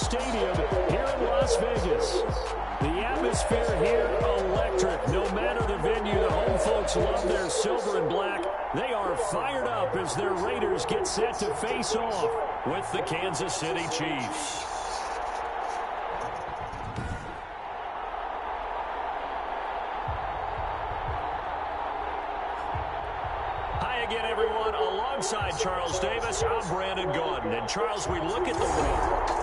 Stadium here in Las Vegas. The atmosphere here, electric. No matter the venue, the home folks love their silver and black. They are fired up as their Raiders get set to face off with the Kansas City Chiefs. Hi again, everyone. Alongside Charles Davis, I'm Brandon Gordon. And Charles, we look at the Raiders.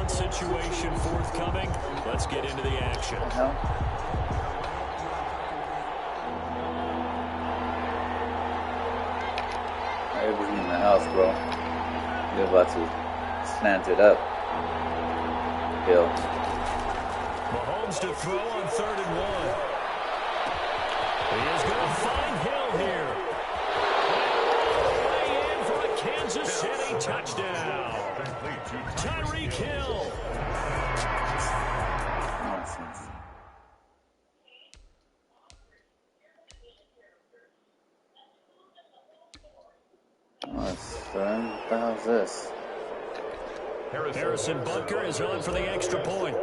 Situation forthcoming. Let's get into the action. Everything in the house, bro. You're about to slant it up. Hill. Mahomes to throw on 3rd and 1. He is going to find Hill here. Way in for a Kansas City touchdown. Tyreek Hill. Nonsense. What the hell's this? Harrison Butker is on for the extra point.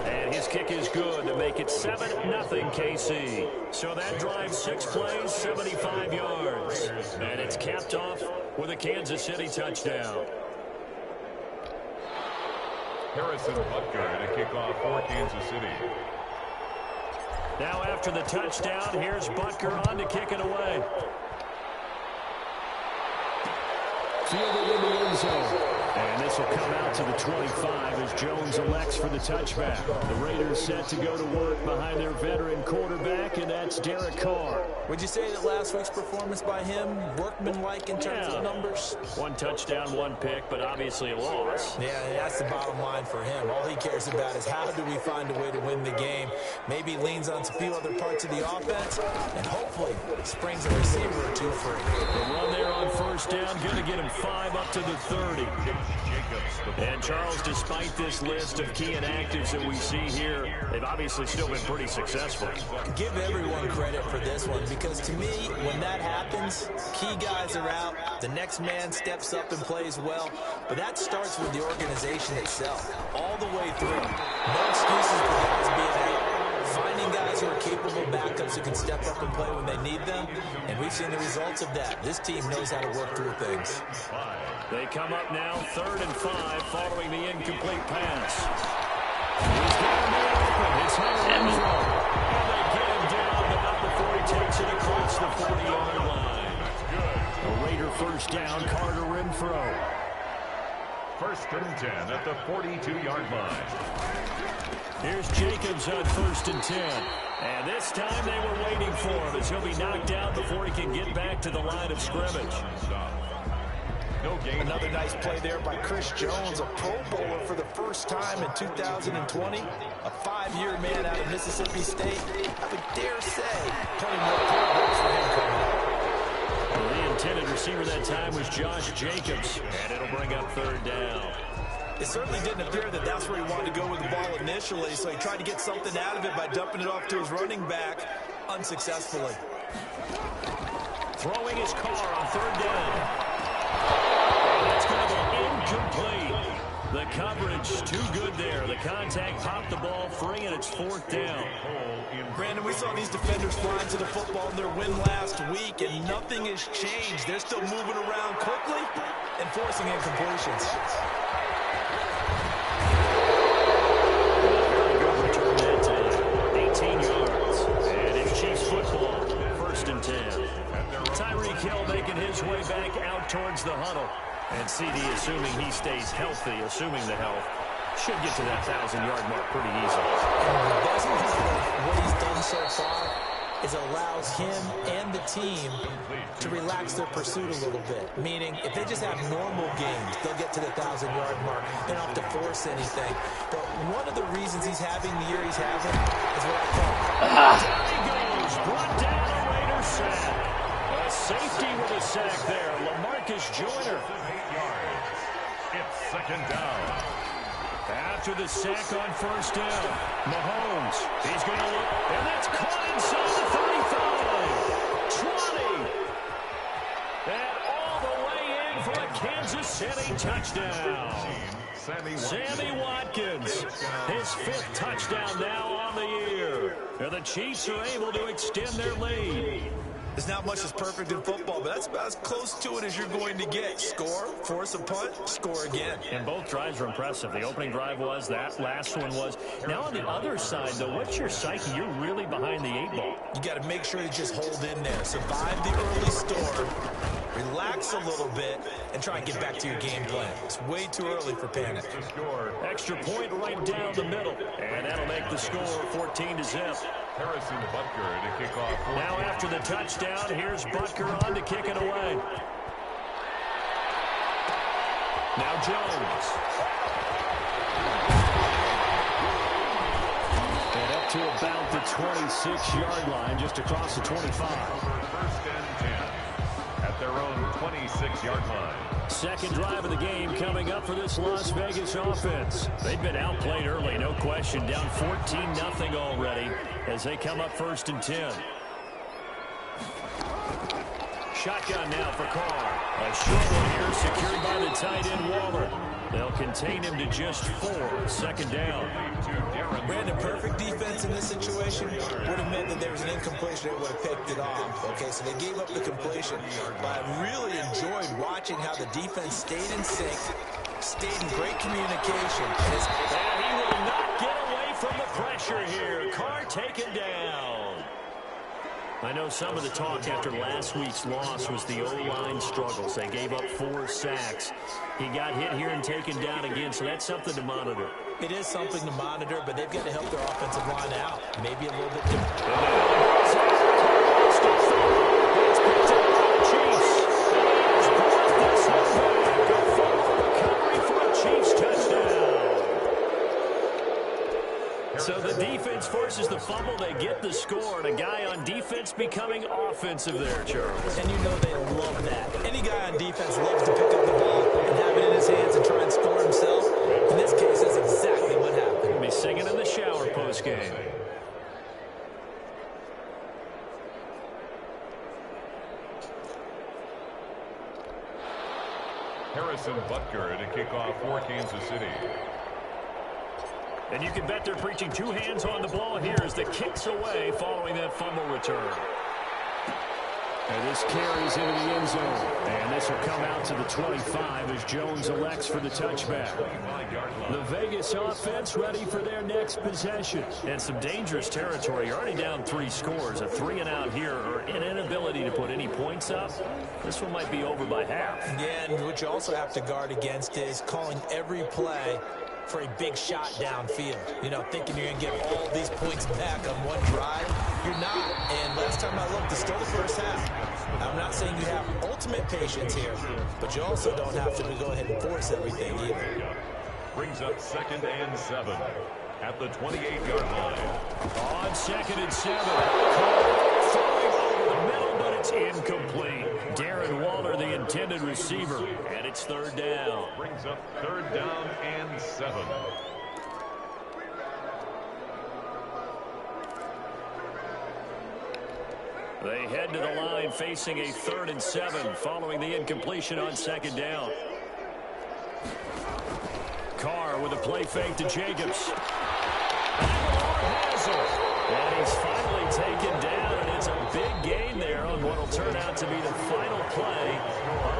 And his kick is good to make it 7-0 KC. So that drives 6 plays, 75 yards. And it's capped off with a Kansas City touchdown. Harrison Butker to kick off for Kansas City. Now after the touchdown, here's Butker on to kick it away. Fielded in the end zone. And this will come out to the 25 as Jones elects for the touchback. The Raiders set to go to work behind their veteran quarterback, and that's Derek Carr. Would you say that last week's performance by him, workmanlike in terms of numbers? 1 touchdown, 1 pick, but obviously a loss. Yeah, that's the bottom line for him. All he cares about is how do we find a way to win the game. Maybe leans on a few other parts of the offense, and hopefully springs a receiver or two free. The run there on 1st down, going to get him 5 up to the 30. And Charles, despite this list of key inactives that we see here, they've obviously still been pretty successful. Give everyone credit for this one, because to me, when that happens, key guys are out, the next man steps up and plays well, but that starts with the organization itself, all the way through. No excuses for guys being out. Finding guys who are capable backups who can step up and play when they need them, and we've seen the results of that. This team knows how to work through things. They come up now 3rd and 5 following the incomplete pass. He's got to be open. It's Renfro. And they get him down, but not before he takes it across the 40-yard line. A Raider 1st down, Carter Renfro. 1st and 10 at the 42-yard line. Here's Jacobs on 1st and 10. And this time they were waiting for him as he'll be knocked out before he can get back to the line of scrimmage. No gain. Another nice play there by Chris Jones, a Pro Bowler for the first time in 2020. A 5-year man out of Mississippi State. I would dare say plenty more Pro Bowls for him coming up. Well, the intended receiver that time was Josh Jacobs. And it'll bring up 3rd down. It certainly didn't appear that that's where he wanted to go with the ball initially, so he tried to get something out of it by dumping it off to his running back unsuccessfully. Throwing his car on 3rd down. And that's going to be incomplete. The coverage too good there. The contact popped the ball free, and it's 4th down. Brandon, we saw these defenders flying to the football in their win last week, and nothing has changed. They're still moving around quickly and forcing incompletions. 18 yards. And it's Chiefs football. 1st and 10. Tyreek Hill making his way back out towards the huddle. And CD, assuming he stays healthy, assuming the health, should get to that 1,000-yard mark pretty easily. The best part of what he's done so far is allows him and the team to relax their pursuit a little bit. Meaning, if they just have normal games, they'll get to the 1,000-yard mark. They don't have to force anything. But one of the reasons he's having the year he's having is what I call. There he goes, brought down a Raider sack. A safety with a sack there. LaMarcus Joyner. It's second down. After the sack on first down, Mahomes, he's going to look, and that's caught inside the 35. 20. And all the way in for a Kansas City touchdown. Sammy Watkins, his 5th touchdown now on the year. And the Chiefs are able to extend their lead. There's not much that's perfect in football, but that's about as close to it as you're going to get. Score, force a punt, score again. And both drives were impressive. The opening drive was, that last one was. Now on the other side, though, what's your psyche? You're really behind the 8 ball. You got to make sure you just hold in there. Survive the early storm, relax a little bit, and try and get back to your game plan. It's way too early for panic. Extra point right down the middle. And that'll make the score 14-0. Harrison Butker to kick off. Now after the touchdown, here's Butker on to kick it away. Now Jones. And up to about the 26-yard line, just across the 25. First and 10 at their own 26-yard line. Second drive of the game coming up for this Las Vegas offense. They've been outplayed early, no question. Down 14-0 already as they come up first and 10. Shotgun now for Carr. A short one here secured by the tight end Waller. They'll contain him to just 4. Second down. Brandon, perfect defense in this situation would have meant that there was an incompletion. They would have picked it off. Okay, so they gave up the completion. But I really enjoyed watching how the defense stayed in sync, stayed in great communication. And he will not get away from the pressure here. Carr taken down. I know some of the talk after last week's loss was the O-line struggles. They gave up 4 sacks. He got hit here and taken down again, so that's something to monitor. It is something to monitor, but they've got to help their offensive line out. Maybe a little bit different. So the defense forces the fumble. They get the score, and a guy on defense becoming offensive there, Charles. And you know they love that. Any guy on defense loves to pick up the ball and have it in his hands and try and score himself. In this case, that's exactly what happened. He'll be singing in the shower post-game. Harrison Butker to kick off for Kansas City. And you can bet they're preaching 2 hands on the ball here as the kick's away following that fumble return. And this carries into the end zone. And this will come out to the 25 as Jones elects for the touchback. The Vegas offense ready for their next possession. And some dangerous territory. You're already down 3 scores. A 3-and-out here or an inability to put any points up. This one might be over by half. Yeah, and what you also have to guard against is calling every play for a big shot downfield. You know, thinking you're going to get all these points back on one drive. You're not. And last time I looked, it's still the first half. I'm not saying you have ultimate patience here, but you also don't have to go ahead and force everything either. Brings up 2nd and 7 at the 28-yard line. On 2nd and 7. Throwing over the middle, but it's incomplete. Darren Waller, the intended receiver, and it's 3rd down. Brings up 3rd down and 7. They head to the line facing a 3rd and 7 following the incompletion on 2nd down. Carr with a play fake to Jacobs. And he's finally taken down, and it's a big gain there on what will turn out to be the final play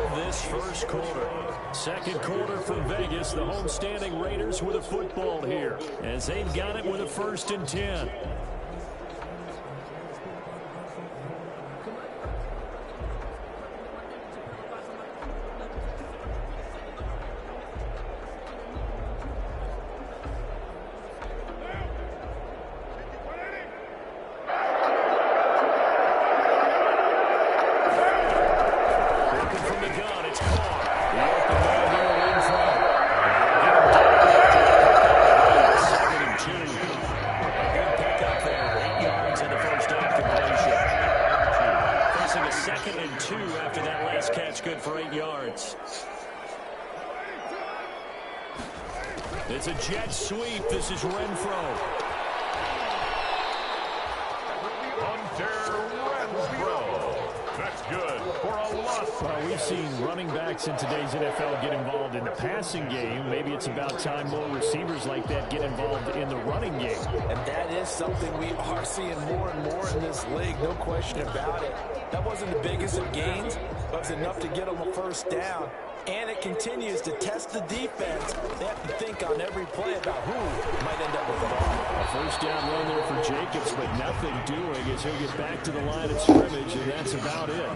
of this first quarter. Second quarter for Vegas. The homestanding Raiders with a football here as they've got it with a 1st and 10. It's a jet sweep. This is Renfro. That's good for a loss. Well, we've seen running backs in today's NFL get involved in the passing game. Maybe it's about time more receivers like that get involved in the running game. And that is something we are seeing more and more in this league, no question about it. That wasn't the biggest of gains, but it was enough to get them a first down. And it continues to test the defense. They have to think on every play about who might end up with the ball. A first down run there for Jacobs, but nothing doing as he'll get back to the line of scrimmage, and that's about it.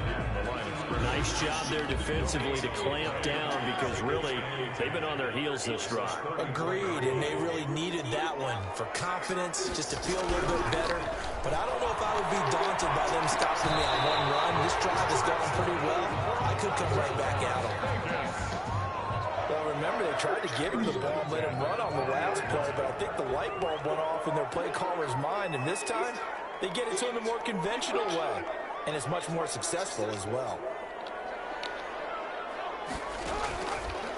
Nice job there defensively to clamp down because really they've been on their heels this drive. Agreed, and they really needed that one for confidence, just to feel a little bit better. But I don't know if I would be daunted by them stopping me on one run. This drive is going pretty well. I could come right back at them. Well, remember, they tried to give him the ball and let him run on the last play, but I think the light bulb went off in their play caller's mind, and this time they get it to him the more conventional way, and it's much more successful as well.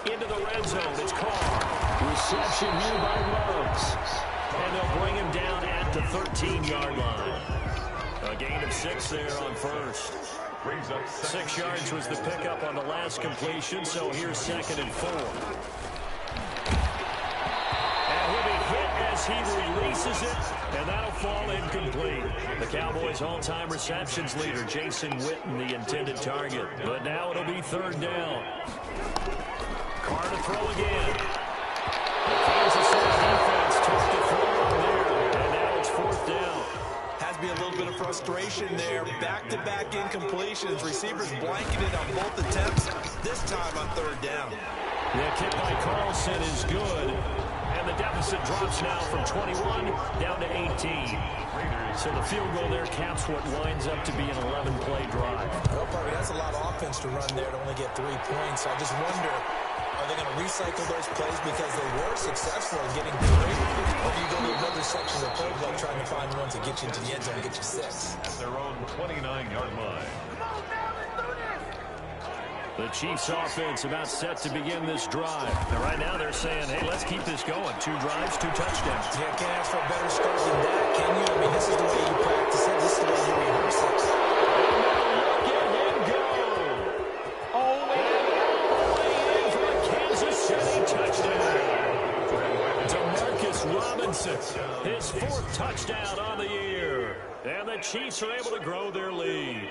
Into the red zone, it's Carr. Reception here by Ruggs. And they'll bring him down at the 13-yard line. A gain of 6 there on first. 6 yards was the pickup on the last completion, so here's 2nd and 4. And he'll be hit as he releases it, and that'll fall incomplete. The Cowboys' all-time receptions leader, Jason Witten, the intended target. But now it'll be 3rd down. Carr to throw again. The Kansas City defense took the throw on there, and now it's 4th down. Has to be a little bit of frustration there. Back-to-back incompletions. Receivers blanketed on both attempts, this time on 3rd down. The kick by Carlson is good, and the deficit drops now from 21 down to 18. So the field goal there caps what winds up to be an 11-play drive. Well, Bobby, that's a lot of offense to run there to only get 3 points. I just wonder, are they going to recycle those plays because they were successful in getting 3? Or do you go to another section of the playbook trying to find ones that get you into the end zone and get you 6? At their own 29-yard line. The Chiefs offense about set to begin this drive. And right now they're saying, hey, let's keep this going. 2 drives, 2 touchdowns. Yeah, can't ask for a better start than that, can you? I mean, this is the way you practice it. This is the way you rehearse it. Look at him go. Oh, and for a Kansas City touchdown. Demarcus Robinson, his 4th touchdown on the year. And the Chiefs are able to grow their lead.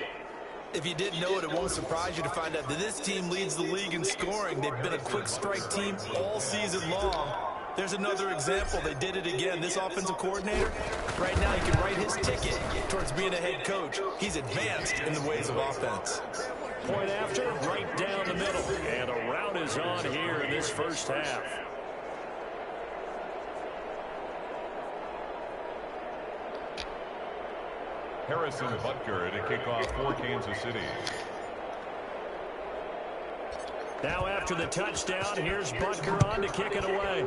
If you didn't know it, it won't surprise you to find out that this team leads the league in scoring. They've been a quick strike team all season long. There's another example. They did it again. This offensive coordinator, right now he can write his ticket towards being a head coach. He's advanced in the ways of offense. Point after, right down the middle. And a rout is on here in this first half. Harrison Butker to kick off for Kansas City. Now after the touchdown, here's Butker on to kick it away.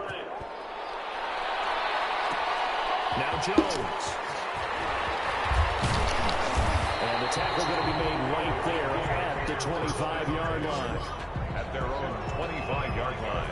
Now Jones. And the tackle going to be made right there at the 25-yard line. At their own 25-yard line.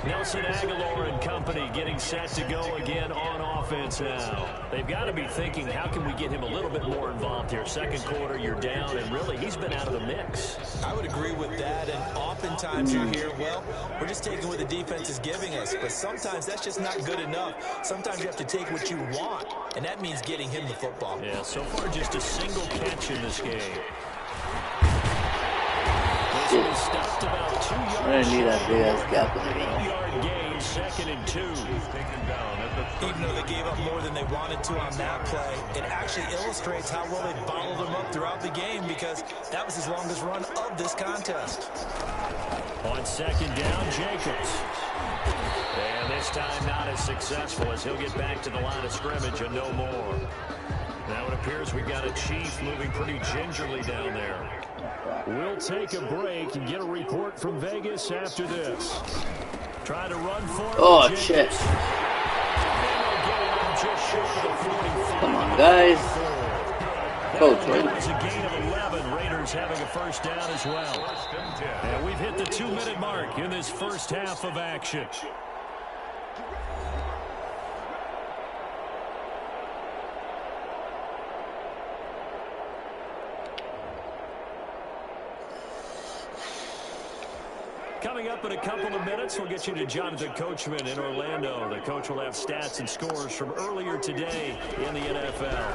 Nelson Aguilar and company getting set to go again on offense now. They've got to be thinking, how can we get him a little bit more involved here? 2nd quarter, you're down, and really, he's been out of the mix. I would agree with that, and oftentimes you hear, well, we're just taking what the defense is giving us, but sometimes that's just not good enough. Sometimes you have to take what you want, and that means getting him the football. Yeah, so far just a single catch in this game. Stopped about 2 yards. I didn't need that big ass gap in the middle. 8-yard gain, 2nd and 2. Even though they gave up more than they wanted to on that play, it actually illustrates how well they bottled them up throughout the game because that was his longest run of this contest. On 2nd down, Jacobs. And this time not as successful as he'll get back to the line of scrimmage and no more. Now it appears we've got a Chief moving pretty gingerly down there. We'll take a break and get a report from Vegas after this. Try to run for it. Oh, shit. Come on, guys. Coach, That was a gain of 11. Raiders having a first down as well. And we've hit the 2-minute mark in this first half of action. Coming up in a couple of minutes, we'll get you to Jonathan Coachman in Orlando. The coach will have stats and scores from earlier today in the NFL.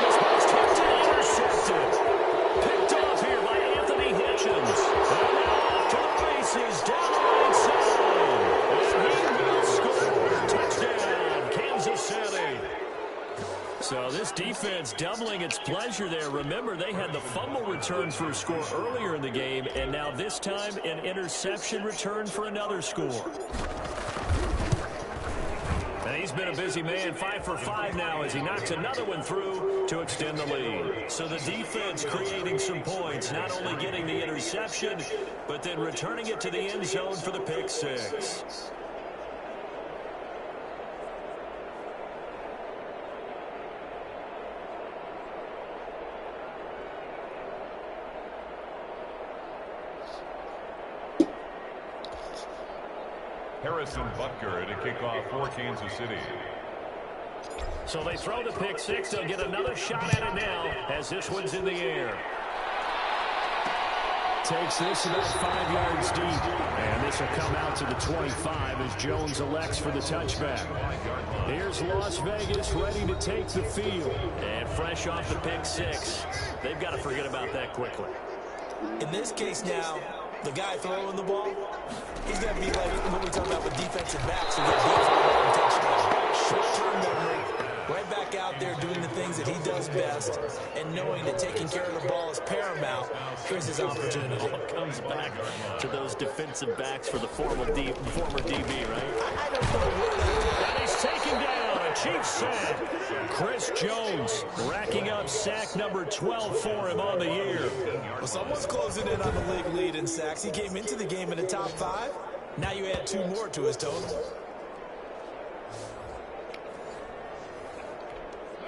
This pass tipped and intercepted. Picked off here by Anthony Hitchens. And now off to the races down the right side. And he will score. Touchdown, Kansas City. So this defense doubling its pleasure there. Remember, they had the fumble return for a score earlier in the game, and now this time an interception return for another score. And he's been a busy man, 5 for 5 now as he knocks another one through to extend the lead. So the defense creating some points, not only getting the interception, but then returning it to the end zone for the pick six. Harrison Butker to kick off for Kansas City. So they throw the pick six. They'll get another shot at it now as this one's in the air. Takes this about 5 yards deep. And this will come out to the 25 as Jones elects for the touchback. Here's Las Vegas ready to take the field. And fresh off the pick six, they've got to forget about that quickly. In this case now, the guy throwing the ball, he's got to be like what we talk about with defensive backs who get beat for a touchdown. Short-term memory, right back out there doing the things that he does best, and knowing that taking care of the ball is paramount. Here's his opportunity. It comes back to those defensive backs for the former DB, right? I don't know where and he's taken down. A Chiefs sack. Chris Jones racking up sack number 12 for him on the year. Well, someone's closing in on the league lead in sacks. He came into the game in the top 5. Now you add 2 more to his total.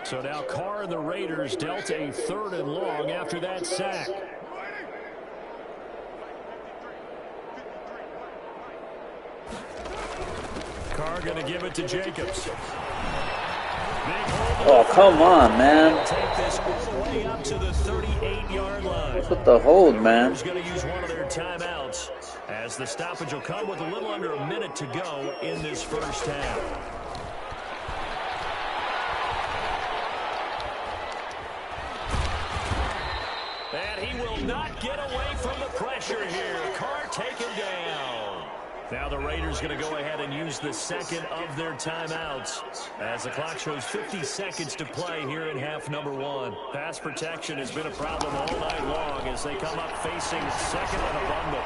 So now Carr and the Raiders dealt a 3rd and long after that sack. Carr going to give it to Jacobs. Oh, come on, man. Take this all the way up to the 38-yard line. What's with the hold, man? He's going to use one of their timeouts as the stoppage will come with a little under a minute to go in this first half. And he will not get away from the pressure here. Carr taken down. Now the Raiders going to go ahead and use the second of their timeouts as the clock shows 50 seconds to play here in half number 1. Pass protection has been a problem all night long as they come up facing second and a bundle.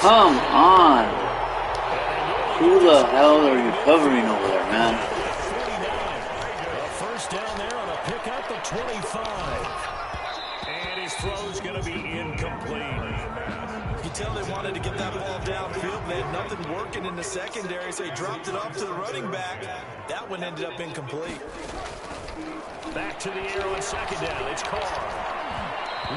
Come on. Who the hell are you covering over there, man? A first down there on a pickup of 25. And his throw's going to be incomplete. You tell they wanted to get that ball downfield. They had nothing working in the secondary, so he dropped it off to the running back. That one ended up incomplete. Back to the air on second down. It's Carr.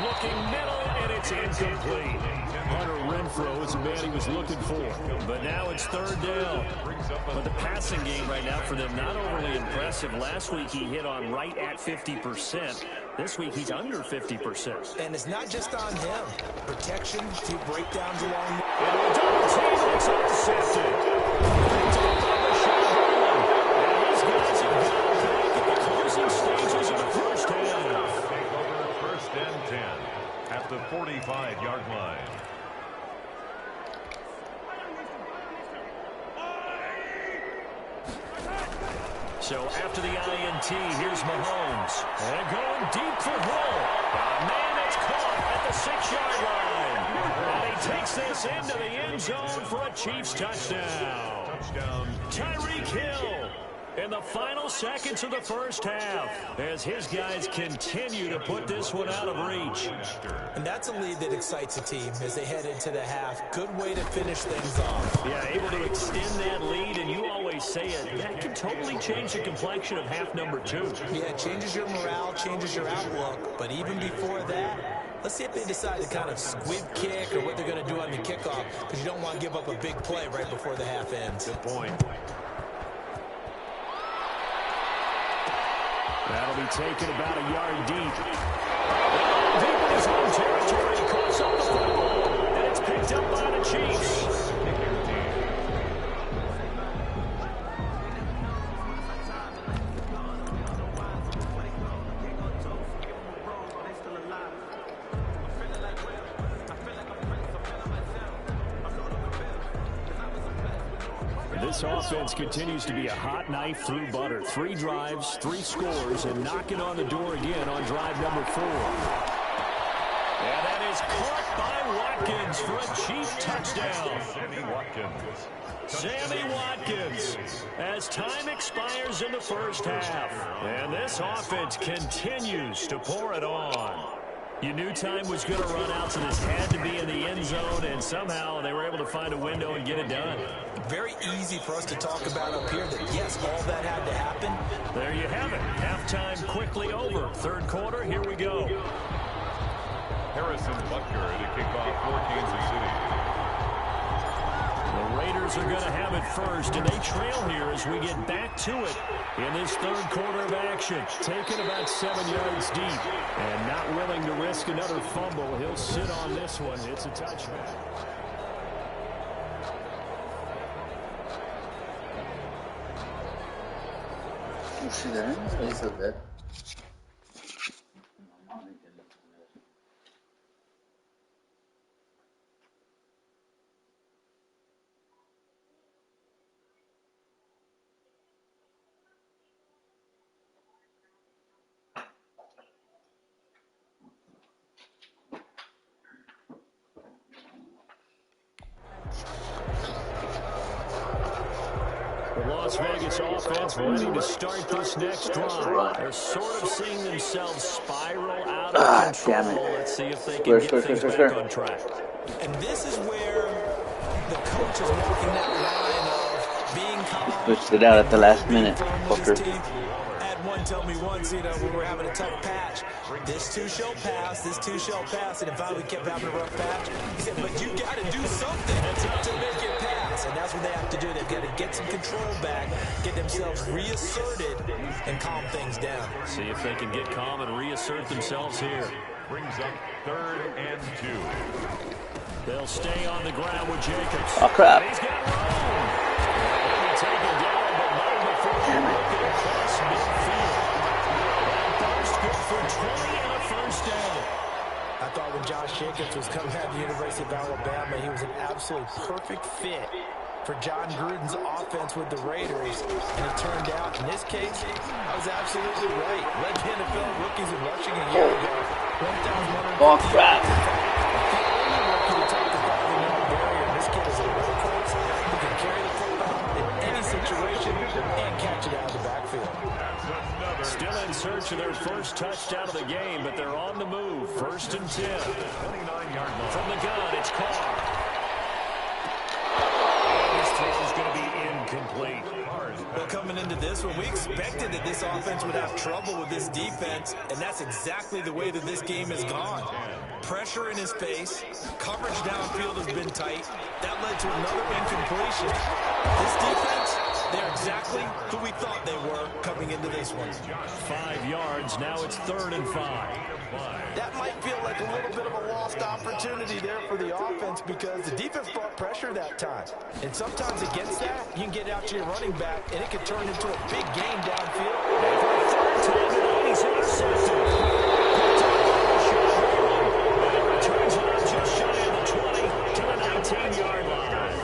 Looking middle, and it's incomplete. Hunter Renfrow is the man he was looking for. But now it's 3rd down. But the passing game right now for them, not overly impressive. Last week he hit on right at 50%. This week he's under 50%. And it's not just on him. Protection, 2 breakdowns along the... And a double team, it's intercepted. Picked up by the shotgun. And these guys have got back at the closing stages of the first half. Take over 1st and 10 at the 45-yard line. So after the INT, here's Mahomes. And going deep for Hill. A man that's caught at the 6-yard line. And he takes this into the end zone for a Chiefs touchdown. Touchdown. Tyreek Hill. In the final seconds of the first half, as his guys continue to put this one out of reach. And that's a lead that excites a team as they head into the half. Good way to finish things off. Yeah, able to extend that lead, and you always say it, that can totally change the complexion of half number 2. Yeah, it changes your morale, changes your outlook. But even before that, let's see if they decide to kind of squib kick or what they're going to do on the kickoff, because you don't want to give up a big play right before the half ends. Good point. That'll be taken about a yard deep. Deep in his own territory, he cuts up the football, and it's picked up by the Chiefs. This offense continues to be a hot knife through butter. 3 drives, 3 scores, and knocking on the door again on drive number 4. And that is caught by Watkins for a Chief touchdown. Sammy Watkins, as time expires in the first half. And this offense continues to pour it on. You knew time was going to run out, so this had to be in the end zone, and somehow they were able to find a window and get it done. Very easy for us to talk about up here that, yes, all that had to happen. There you have it. Halftime quickly over. Third quarter, here we go. Harrison Butker to kick off for Kansas City. The Raiders are going to have it first, and they trail here as we get back to it in this third quarter of action. Taken about 7 yards deep, and not willing to risk another fumble. He'll sit on this one. It's a touchback. You see that? It's so good. The Las Vegas offense ready to start this next drive. They're sort of seeing themselves spiral out of control. Damn it. Let's see if they can get things back on track. And this is where the coach is walking that line of being calm. Switched it out at the last minute, fucker. Had one tell me once, you know, we were having a tough patch. This too shall pass, this too shall pass. And if I kept having a rough patch, he said, but you got to do something to make it pass. And that's what they have to do. They've got to get some control back, get themselves reasserted, and calm things down. See if they can get calm and reassert themselves here. Brings up 3rd and 2. They'll stay on the ground with Jacobs. Oh, crap. He's got room. He'll be taken down, but not before looking across midfield. That burst good for 20 and a first down. I thought when Josh Jacobs was coming out of the University of Alabama, he was an absolute perfect fit for John Gruden's offense with the Raiders. And it turned out, in this case, I was absolutely right. Led the NFL rookies in rushing a year ago. 1,150. Oh, crap. The only rookie to top the 1,000-yard barrier. And this kid is a workhorse who can carry the football in any situation and catch it out of the backfield. Still in search of their first touchdown of the game, but they're on the move. 1st and 10. 29-yard line. From the gun, it's Carr. This throw is going to be incomplete. Well, coming into this one, we expected that this offense would have trouble with this defense, and that's exactly the way that this game has gone. Pressure in his face, coverage downfield has been tight. That led to another incompletion. This defense, they're exactly who we thought they were coming into this one. 5 yards, now it's 3rd and 5. That might feel like a little bit of a lost opportunity there for the offense because the defense brought pressure that time. And sometimes against that, you can get out to your running back, and it can turn into a big game downfield. He's intercepted. Returns it up just shy of the 20 to the 19-yard line.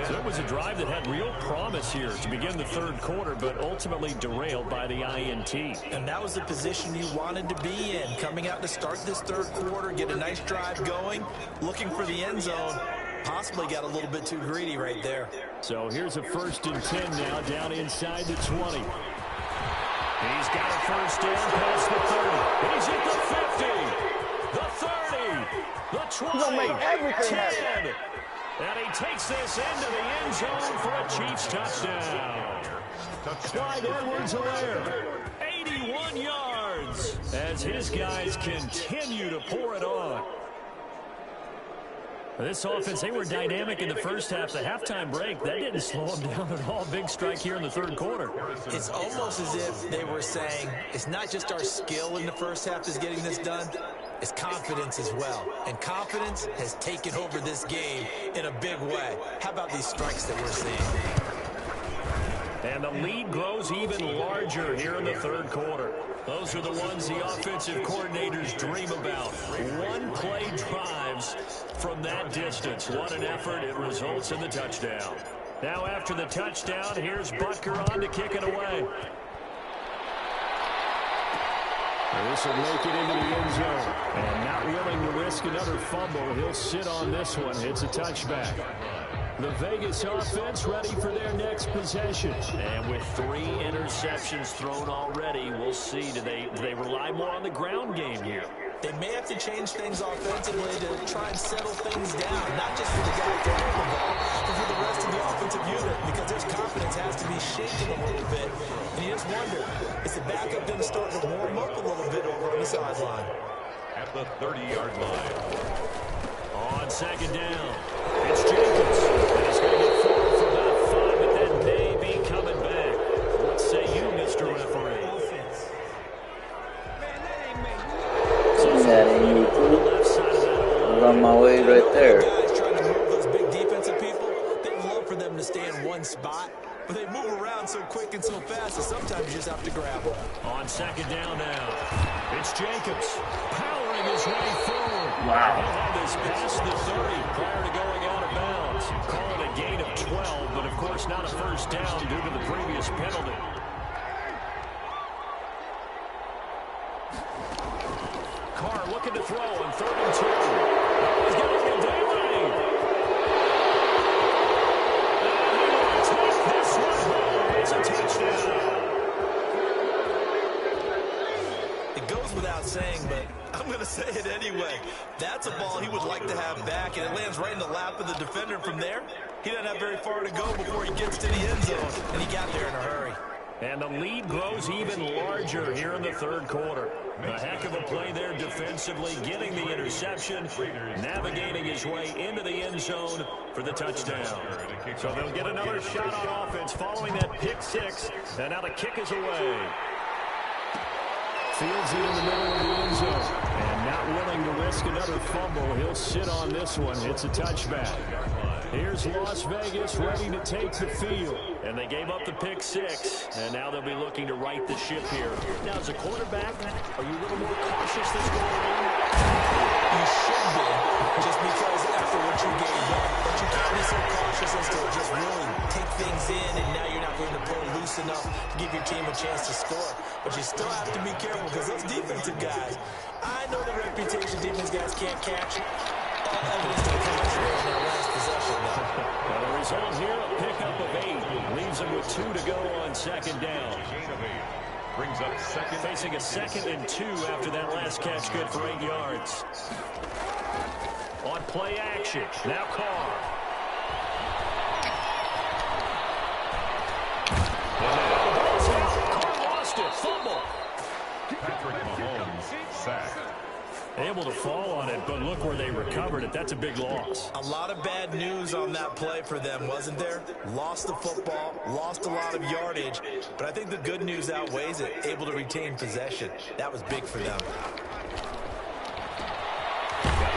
So it was a drive that had real promise here to begin the third quarter, but ultimately derailed by the INT. And that was the position you wanted to be in, coming out to start this third quarter, get a nice drive going, looking for the end zone, Possibly got a little bit too greedy right there. So here's a 1st and 10 now, down inside the 20. He's got a first down past the 30. He's at the 50, the 30, the 20, 10. And he takes this into the end zone for a Chiefs touchdown. Clyde Edwards-Helaire, 81 yards, as his guys continue to pour it on. This offense, they were dynamic in the first half. The halftime break, that didn't slow them down at all. Big strike here in the 3rd quarter. It's almost as if they were saying, it's not just our skill in the first half that's getting this done, it's confidence as well. And confidence has taken over this game in a big way. How about these strikes that we're seeing? And the lead grows even larger here in the 3rd quarter. Those are the ones the offensive coordinators dream about. One-play drives from that distance. What an effort. It results in the touchdown. Now after the touchdown, here's Butker on to kick it away. This will make it into the end zone. And not willing to risk another fumble, he'll sit on this one. It's a touchback. The Vegas offense ready for their next possession. And with 3 interceptions thrown already, we'll see. Do they rely more on the ground game here? They may have to change things offensively to try and settle things down, not just for the guy throwing the ball, but for the rest of the offensive unit, because their confidence has to be shaken a little bit. And you just wonder, is the backup going to start to warm up a little bit over on the sideline? At the 30-yard line. On 2nd down, it's Jacobs. And he's going to get forward for about 5, but that may be coming back. What say you, Mr. Referee? I'm on my way right there. Guys trying to move those big defensive people, they'd love for them to stay in one spot, but they move around so quick and so fast that sometimes you just have to grab them. On 2nd down now, it's Jacobs powering his way forward. Wow. He'll have this past the 30 prior to going out of bounds. Calling a gain of 12, but of course not a first down due to the previous penalty. Carr looking to throw on 3rd and 2. He's got to get delayed. And he will take this one home. It's a touchdown. It goes without saying, but I'm going to say it anyway. That's a ball he would like to have back, and it lands right in the lap of the defender. From there, he doesn't have very far to go before he gets to the end zone, and he got there in a hurry. And the lead grows even larger here in the 3rd quarter. A heck of a play there defensively, getting the interception, navigating his way into the end zone for the touchdown. So they'll get another shot on offense following that pick 6, and now the kick is away. Fields it in the middle of the end zone, and not willing to risk another fumble. He'll sit on this one. It's a touchback. Here's Las Vegas ready to take the field. And they gave up the pick 6, and now they'll be looking to right the ship here. Now, as a quarterback, are you a little more cautious this going on? You should be, just because after what you gave up. But you can't be so cautious as to just really take things in, and now you're not going to play loose enough to give your team a chance to score. But you still have to be careful, because those defensive guys, I know the reputation defense guys can't catch. All evidence to the contrary in that last possession, though. Well, the result here, a pickup of 8. Leaves them with 2 to go on 2nd down. Brings up second. Facing a 2nd and 2 after that last catch, good for 8 yards. On play action, now Carr. Carr lost it, fumble. Patrick Mahomes sacked. Able to fall on it, but look where they recovered it. That's a big loss. A lot of bad news on that play for them, wasn't there? Lost the football, lost a lot of yardage, but I think the good news outweighs it. Able to retain possession. That was big for them.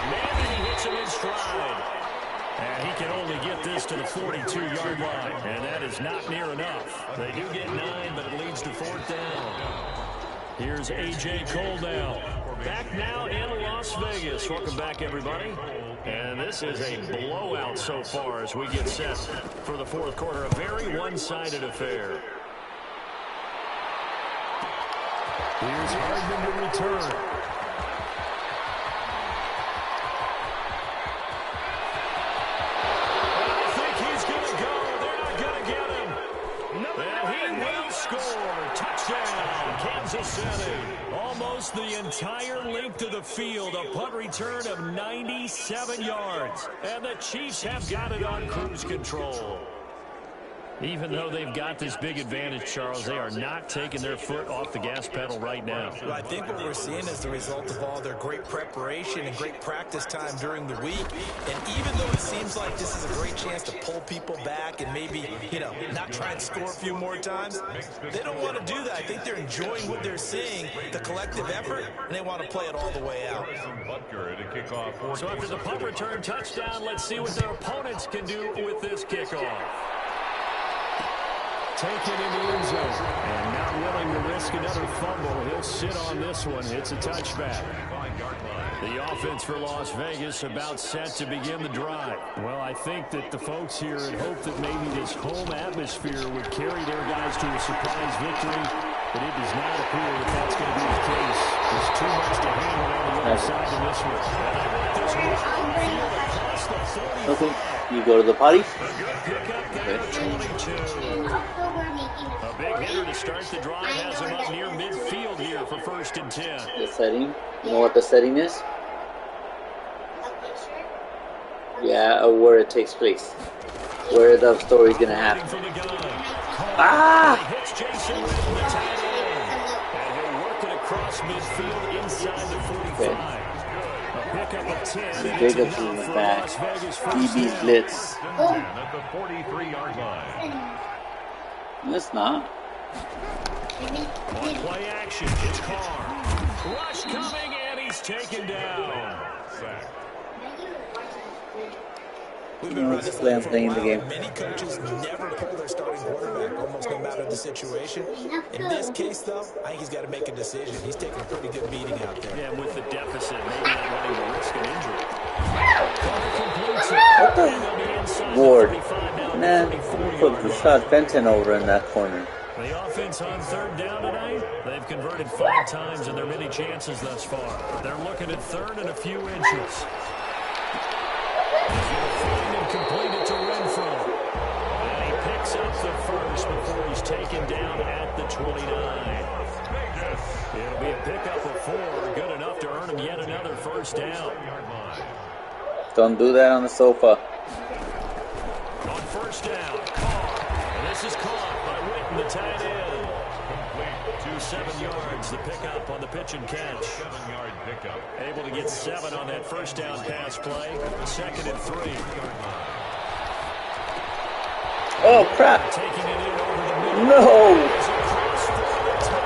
Maybe he hits him in stride. And he can only get this to the 42-yard line, and that is not near enough. They do get 9, but it leads to 4th down. Here's A.J. Cole now. Back now in Las Vegas. Welcome back, everybody. And this is a blowout so far as we get set for the 4th quarter. A very one-sided affair. Here's Hardman to return. almost the entire length of the field. A punt return of 97 yards. And the Chiefs have got it on cruise control. Even though they've got this big advantage, Charles, they are not taking their foot off the gas pedal right now. Well, I think what we're seeing is the result of all their great preparation and great practice time during the week. And even though it seems like this is a great chance to pull people back and maybe, not try and score a few more times, they don't want to do that. I think they're enjoying what they're seeing, the collective effort, and they want to play it all the way out. So after the punt return touchdown, let's see what their opponents can do with this kickoff. Take it in the end zone. And not willing to risk another fumble. He'll sit on this one. It's a touchback. The offense for Las Vegas about set to begin the drive. Well, I think that the folks here had hoped that maybe this home atmosphere would carry their guys to a surprise victory, but it does not appear that that's going to be the case. There's too much to handle on the other side of this one. Okay, you go to the potty? Okay. A big hitter to start the drive has him up near midfield here for 1st and 10. The setting? You know what the setting is? Yeah, where it takes place. Where the story's gonna happen. Ah! Hits Jason with the tight end. And he'll work it across midfield inside the 45. Okay. A pickup of 10. Jacobs in the back. DB blitz. At the 43-yard line. It's not. On play action, it's Carr. Rush coming, and he's taken down. We've been running this Play on for a playing the while. game. Many coaches never pull their starting quarterback, almost no matter the situation. In this case, though, I think he's got to make a decision. He's taking a pretty good beating out there. Yeah, with the deficit, maybe not wanting to risk an injury. What the? Ward. Man, put Rashad Fenton over in that corner. The offense on 3rd down tonight, they've converted 5 times in their many chances thus far. They're looking at 3rd and a few inches. He's going to find and complete it to Renfro. And he picks up the first before he's taken down at the 29. It'll be a pickup of 4, good enough to earn him yet another 1st down. Don't do that on the sofa. On 1st down, Carr. And this is caught by Witten, the tight end. To 7 yards, the pickup on the pitch and catch. 7-yard pickup. Able to get 7 on that 1st down pass play. 2nd and 3. Oh, crap. Taking it in over the middle. No.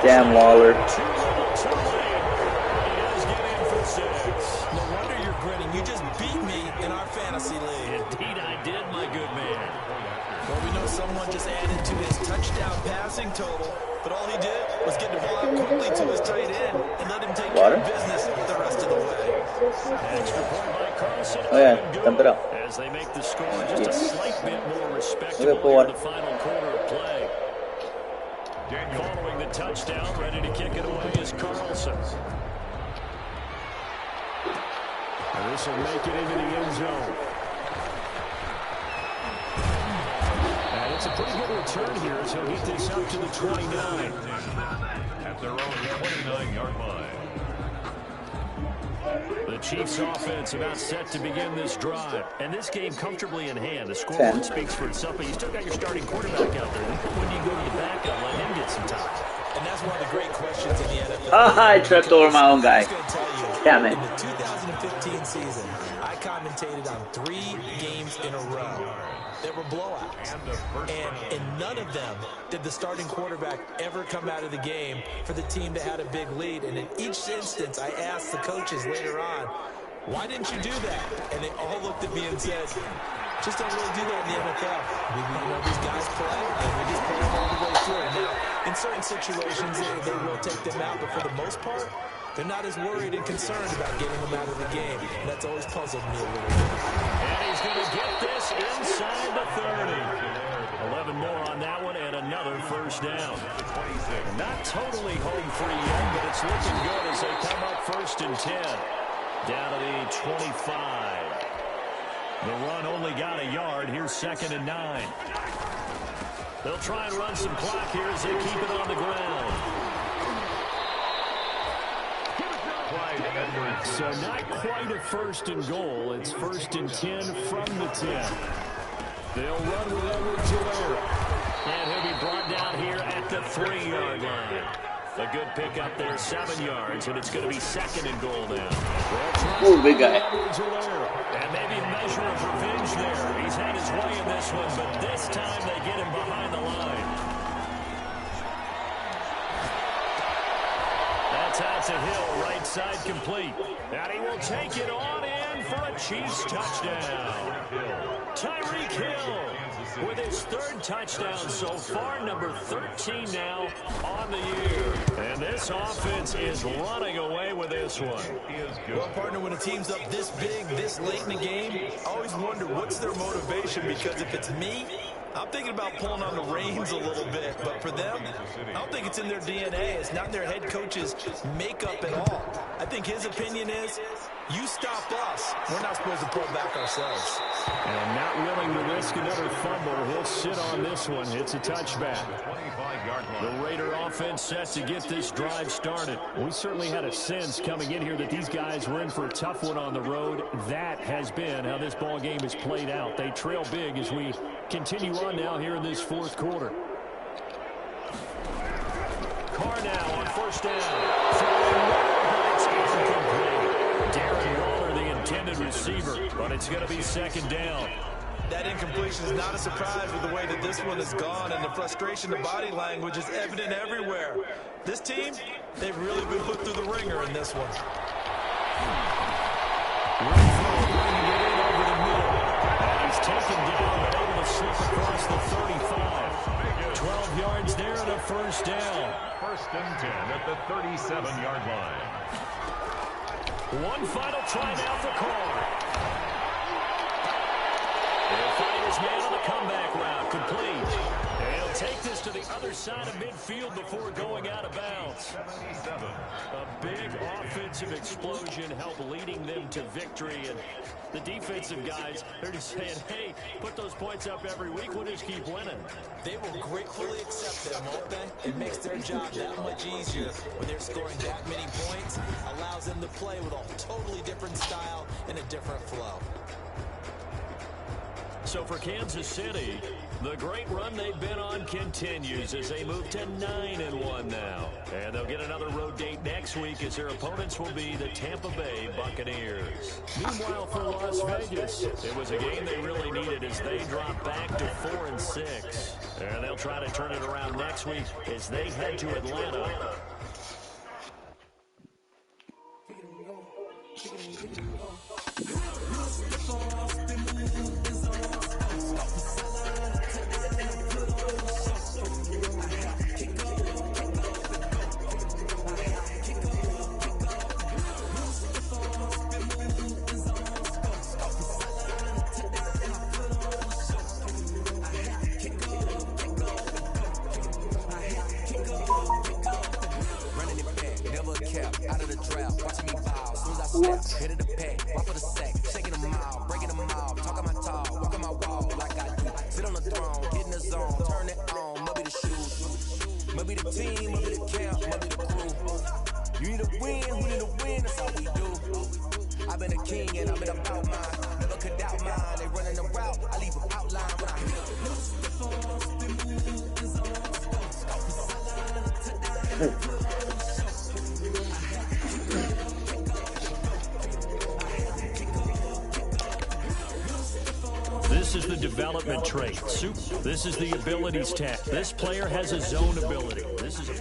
Damn, Waller. Too little, too late. He does get in for 6. No wonder you're grinning. You just beat me in our fantasy league. Indeed I did, my good man. Well, we know someone just added to his touchdown passing total, but all he did was get the ball out quickly to his tight end and let him take care of business the rest of the way. Extra point by Carlson. Oh, yeah, dump it up. As they make the score just a slight bit more respectable Look at in the final quarter of play. Following the touchdown, ready to kick it away is Carlson. And this will make it into the end zone. And it's a pretty good return here as he'll get this up to the 29. At their own 29-yard line. The Chiefs offense about set to begin this drive. And this game comfortably in hand. The 10. scoreboard speaks for itself, but you still got your starting quarterback out there. When you go to the backup, let him get some time. And that's one of the great questions in the NFL. I tripped over my own guy. Damn it. In the 2015 season, I commentated on 3 games in a row that were blowouts. And in none of them did the starting quarterback ever come out of the game for the team that had a big lead. And in each instance, I asked the coaches later on, why didn't you do that? And they all looked at me and said, just don't really do that in the NFL. These guys play, and we just play them all the way through. Now, in certain situations, they will take them out, but for the most part, they're not as worried and concerned about getting them out of the game. And that's always puzzled me a little bit. And he's going to get this inside the 30. 11 more on that one and another 1st down. Not totally home free yet, but it's looking good as they come up 1st and 10. Down to the 25. The run only got a yard. Here's 2nd and 9. They'll try and run some clock here as they keep it on the ground. Clyde Edwards. So not quite a 1st and goal. It's 1st and 10 from the 10. They'll run with Edwards-Helaire. And he'll be brought down here at the 3-yard line. A good pickup there, 7 yards, and it's going to be 2nd and goal now. Ooh, big guy. And maybe a measure of revenge there. He's had his way in this one, but this time they get him behind the line. That's out to Hill, right side complete. And he will take it on in for a Chiefs touchdown. Tyreek Hill with his 3rd touchdown so far, number 13 now on the year. And this offense is running away with this one. Well, partner, when a team's up this big, this late in the game, I always wonder what's their motivation, because if it's me, I'm thinking about pulling on the reins a little bit. But for them, I don't think it's in their DNA. It's not their head coach's makeup at all. I think his opinion is, you stop us, we're not supposed to pull back ourselves. And not willing to risk another fumble. He'll sit on this one. It's a touchback. The Raider offense set to get this drive started. We certainly had a sense coming in here that these guys were in for a tough one on the road. That has been how this ball game has played out. They trail big as we continue on now here in this 4th quarter. Carr now on 1st down. Darren Waller, the intended receiver, but it's going to be 2nd down. That incompletion is not a surprise with the way that this one has gone, and the frustration, the body language is evident everywhere. This team, they've really been put through the ringer in this one. Bringing it in over the middle. And he's taken down, but able to slip across the 35. 12 yards there and a 1st down. 1st and 10 at the 37-yard line. One final try now for Carr. He'll find his man on the comeback route, complete. And he'll take this to the other side of midfield before going out of bounds. A big offensive explosion helped leading them to victory. And the defensive guys, they're just saying, hey, put those points up every week, we'll just keep winning. They will gratefully accept them, won't they? It makes their job that much easier when they're scoring that many points. Allows them to play with a totally different style and a different flow. So for Kansas City, the great run they've been on continues as they move to 9-1 now. And they'll get another road date next week as their opponents will be the Tampa Bay Buccaneers. Meanwhile, for Las Vegas, it was a game they really needed as they drop back to 4-6. And they'll try to turn it around next week as they head to Atlanta. Hit it a pack, walk with a sack, shaking them out, breaking them out, talking my talk, walking my wall like I do. Sit on the throne, get in the zone, turn it on, maybe the shoes, maybe the team, maybe the camp, maybe the crew. You need a win, who need a win, that's all we do. I've been a king and I've been about mine, never could doubt mine. They running the route, I leave an outline when I hit This is the development trait. This is the abilities test. This player has a zone ability. This is a